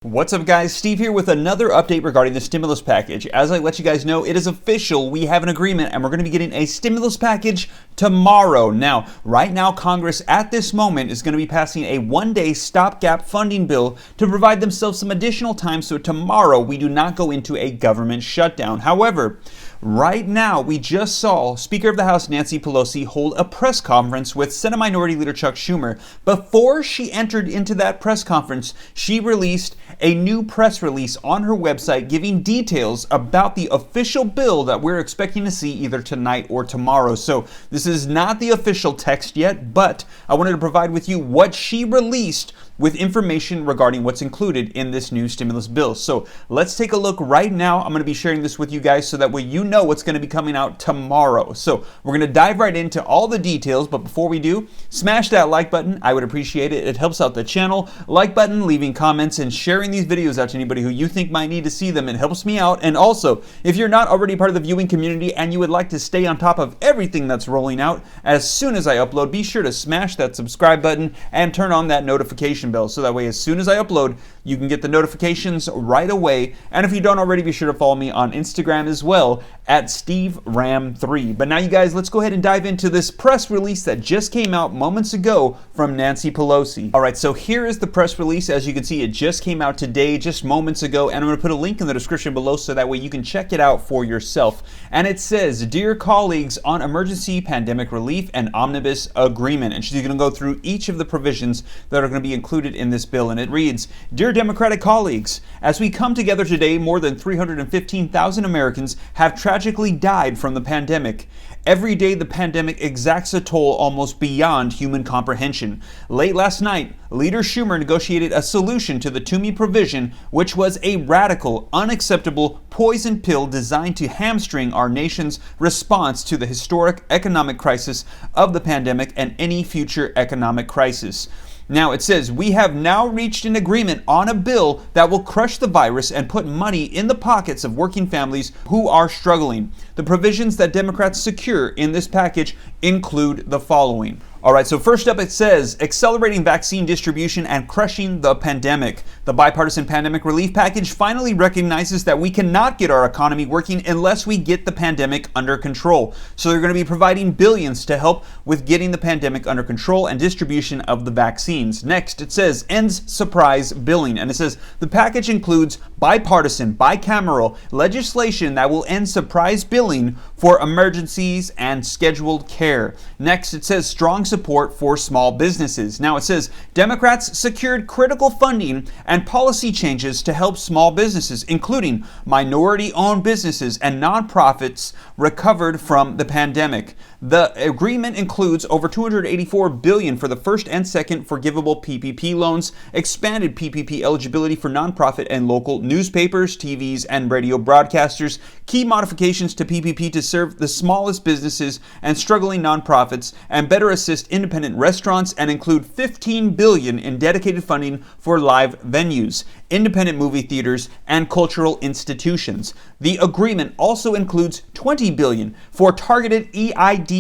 What's up guys, Steve here with another update regarding the stimulus package. As I let you guys know, it is official, we have an agreement and we're going to be getting a stimulus package tomorrow. Now, right now Congress at this moment is going to be passing a one-day stopgap funding bill to provide themselves some additional time so tomorrow we do not go into a government shutdown. However, right now, we just saw Speaker of the House Nancy Pelosi hold a press conference with Senate Minority Leader Chuck Schumer. Before she entered into that press conference, she released a new press release on her website giving details about the official bill that we're expecting to see either tonight or tomorrow. So this is not the official text yet, but I wanted to provide with you what she released with information regarding what's included in this new stimulus bill. So let's take a look right now. I'm going to be sharing this with you guys so that way you know what's going to be coming out tomorrow. So we're going to dive right into all the details, but before we do, smash that like button. I would appreciate it. It helps out the channel. Like button, leaving comments, and sharing these videos out to anybody who you think might need to see them. It helps me out. And also, if you're not already part of the viewing community and you would like to stay on top of everything that's rolling out as soon as I upload, be sure to smash that subscribe button and turn on that notification bell so that way as soon as I upload you can get the notifications right away. And if you don't already, be sure to follow me on Instagram as well at SteveRam3. But now you guys, let's go ahead and dive into this press release that just came out moments ago from Nancy Pelosi. Alright, so here is the press release. As you can see, it just came out today, just moments ago, and I'm going to put a link in the description below so that way you can check it out for yourself. And it says, "Dear colleagues, on emergency pandemic relief and omnibus agreement." And she's going to go through each of the provisions that are going to be included in this bill, and it reads, "Dear Democratic colleagues, as we come together today, more than 315,000 Americans have tragically died from the pandemic. Every day the pandemic exacts a toll almost beyond human comprehension. Late last night, Leader Schumer negotiated a solution to the Toomey provision, which was a radical, unacceptable poison pill designed to hamstring our nation's response to the historic economic crisis of the pandemic and any future economic crisis." Now it says, "We have now reached an agreement on a bill that will crush the virus and put money in the pockets of working families who are struggling. The provisions that Democrats secure in this package include the following." Alright, so first up it says, "Accelerating vaccine distribution and crushing the pandemic. The bipartisan pandemic relief package finally recognizes that we cannot get our economy working unless we get the pandemic under control. So they're going to be providing billions to help with getting the pandemic under control and distribution of the vaccines." Next, it says, "Ends surprise billing." And it says, "The package includes bipartisan, bicameral legislation that will end surprise billing for emergencies and scheduled care." Next, it says, "Strong support for small businesses." Now it says, "Democrats secured critical funding and policy changes to help small businesses, including minority-owned businesses and nonprofits recovered from the pandemic. The agreement includes over $284 billion for the first and second forgivable PPP loans, expanded PPP eligibility for nonprofit and local newspapers, TVs, and radio broadcasters, key modifications to PPP to serve the smallest businesses and struggling nonprofits, and better assist independent restaurants, and include $15 billion in dedicated funding for live venues, independent movie theaters, and cultural institutions. The agreement also includes $20 billion for targeted EIDL."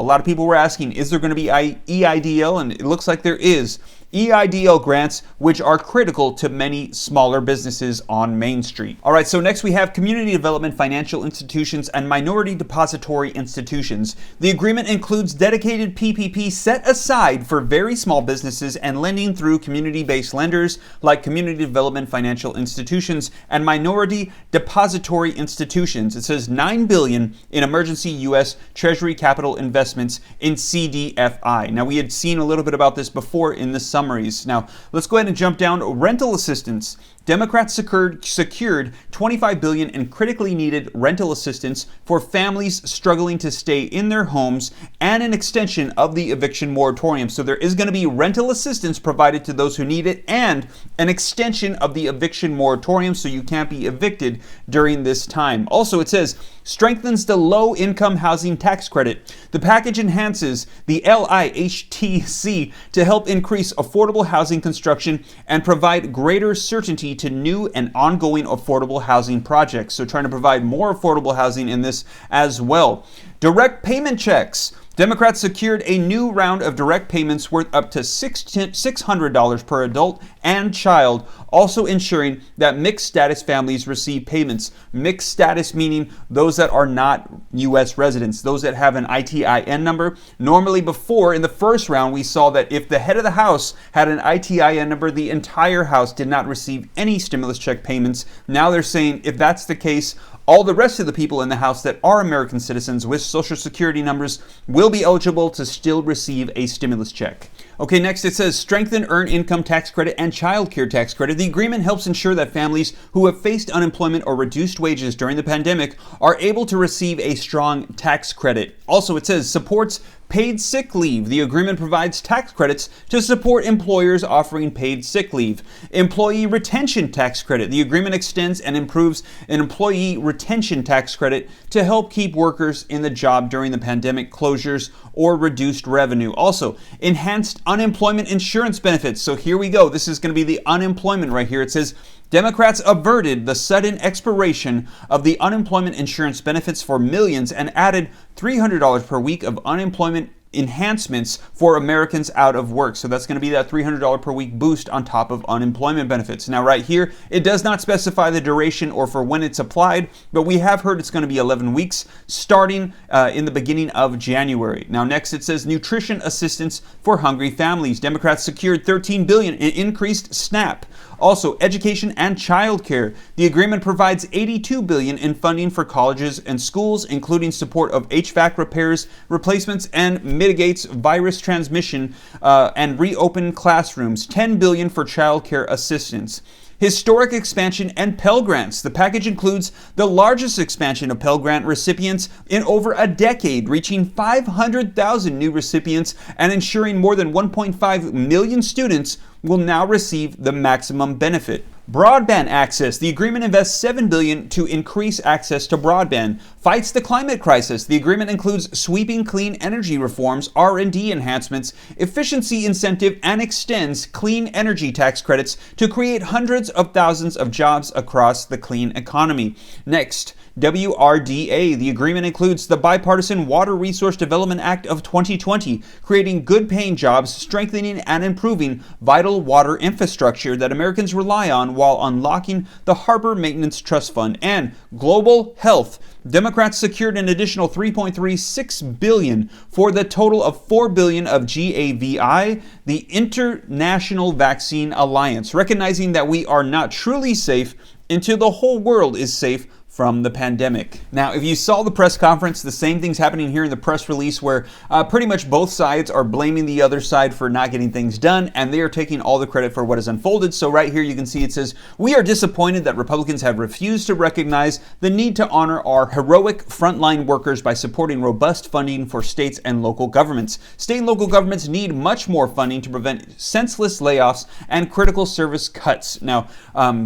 A lot of people were asking, is there going to be EIDL? And it looks like there is. EIDL grants, which are critical to many smaller businesses on Main Street. All right, so next we have community development financial institutions and minority depository institutions. The agreement includes dedicated PPP set aside for very small businesses and lending through community-based lenders like community development financial institutions and minority depository institutions. It says $9 billion in emergency U.S. Treasury capital investments in CDFI. Now, we had seen a little bit about this before in the summaries. Now, let's go ahead and jump down. Rental assistance. Democrats secured $25 billion in critically needed rental assistance for families struggling to stay in their homes and an extension of the eviction moratorium. So there is going to be rental assistance provided to those who need it and an extension of the eviction moratorium so you can't be evicted during this time. Also, it says, strengthens the low-income housing tax credit. The package enhances the LIHTC to help increase affordable housing construction and provide greater certainty to new and ongoing affordable housing projects. So trying to provide more affordable housing in this as well. Direct payment checks Democrats secured a new round of direct payments worth up to $600 per adult and child, also ensuring that mixed status families receive payments. Mixed status meaning those that are not U.S. residents, those that have an ITIN number. Normally before, in the first round, we saw that if the head of the house had an ITIN number, the entire house did not receive any stimulus check payments. Now they're saying if that's the case, all the rest of the people in the house that are American citizens with Social Security numbers will be eligible to still receive a stimulus check. Okay, next it says strengthen earned income tax credit and child care tax credit. The agreement helps ensure that families who have faced unemployment or reduced wages during the pandemic are able to receive a strong tax credit. Also, it says supports paid sick leave. The agreement provides tax credits to support employers offering paid sick leave. Employee retention tax credit. The agreement extends and improves an employee retention tax credit to help keep workers in the job during the pandemic closures or reduced revenue. Also, enhanced unemployment insurance benefits. So here we go. This is going to be the unemployment right here. It says Democrats averted the sudden expiration of the unemployment insurance benefits for millions and added $300 per week of unemployment enhancements for Americans out of work. So that's going to be that $300 per week boost on top of unemployment benefits. Now right here, it does not specify the duration or for when it's applied, but we have heard it's going to be 11 weeks starting in the beginning of January. Now next it says nutrition assistance for hungry families. Democrats secured $13 billion in increased SNAP. Also, education and childcare. The agreement provides $82 billion in funding for colleges and schools, including support of HVAC repairs, replacements, and mitigates virus transmission and reopen classrooms. $10 billion for childcare assistance. Historic expansion and Pell Grants. The package includes the largest expansion of Pell Grant recipients in over a decade, reaching 500,000 new recipients and ensuring more than 1.5 million students will now receive the maximum benefit. Broadband access. The agreement invests $7 billion to increase access to broadband. Fights the climate crisis. The agreement includes sweeping clean energy reforms, R&D enhancements, efficiency incentive, and extends clean energy tax credits to create hundreds of thousands of jobs across the clean economy. Next, WRDA. The agreement includes the Bipartisan Water Resource Development Act of 2020, creating good-paying jobs, strengthening and improving vital water infrastructure that Americans rely on while unlocking the Harbor Maintenance Trust Fund. And global health. Democrats secured an additional $3.36 billion for the total of $4 billion of GAVI, the International Vaccine Alliance, recognizing that we are not truly safe until the whole world is safe from the pandemic. Now, if you saw the press conference, the same thing's happening here in the press release where pretty much both sides are blaming the other side for not getting things done, and they are taking all the credit for what has unfolded. So right here you can see it says, "We are disappointed that Republicans have refused to recognize the need to honor our heroic frontline workers by supporting robust funding for states and local governments. State and local governments need much more funding to prevent senseless layoffs and critical service cuts." Now,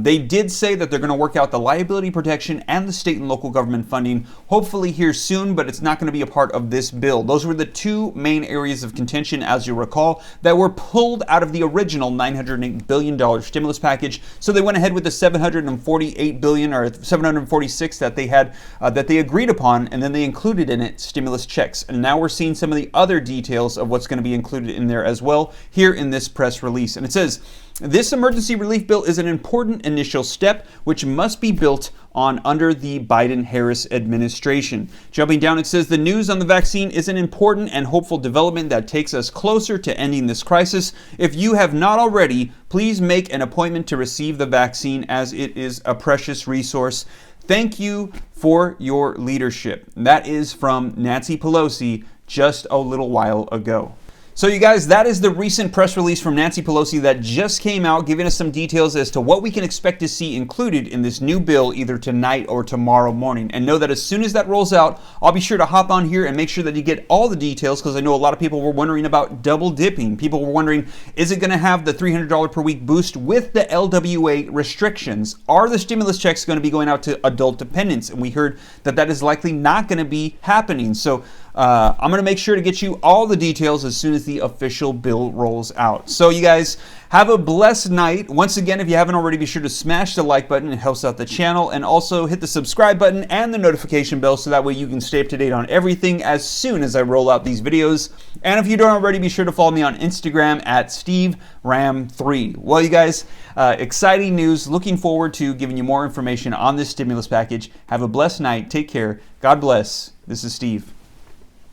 they did say that they're going to work out the liability protection and the state and local government funding hopefully here soon, but it's not going to be a part of this bill. Those were the two main areas of contention, as you recall, that were pulled out of the original $908 billion stimulus package. So they went ahead with the $748 billion or $746 that they had that they agreed upon, and then they included in it stimulus checks. And now we're seeing some of the other details of what's going to be included in there as well here in this press release. And it says, "This emergency relief bill is an important initial step which must be built on under the Biden-Harris administration." Jumping down, it says, "The news on the vaccine is an important and hopeful development that takes us closer to ending this crisis. If you have not already, please make an appointment to receive the vaccine as it is a precious resource. Thank you for your leadership." That is from Nancy Pelosi just a little while ago. So you guys, that is the recent press release from Nancy Pelosi that just came out, giving us some details as to what we can expect to see included in this new bill either tonight or tomorrow morning. And know that as soon as that rolls out, I'll be sure to hop on here and make sure that you get all the details, because I know a lot of people were wondering about double dipping. People were wondering, is it going to have the $300 per week boost with the LWA restrictions? Are the stimulus checks going to be going out to adult dependents? And we heard that that is likely not going to be happening. So I'm going to make sure to get you all the details as soon as the official bill rolls out. So you guys have a blessed night. Once again, if you haven't already, be sure to smash the like button. It helps out the channel. And also hit the subscribe button and the notification bell so that way you can stay up to date on everything as soon as I roll out these videos. And if you don't already, be sure to follow me on Instagram at SteveRam3. Well, you guys, exciting news. Looking forward to giving you more information on this stimulus package. Have a blessed night. Take care. God bless. This is Steve.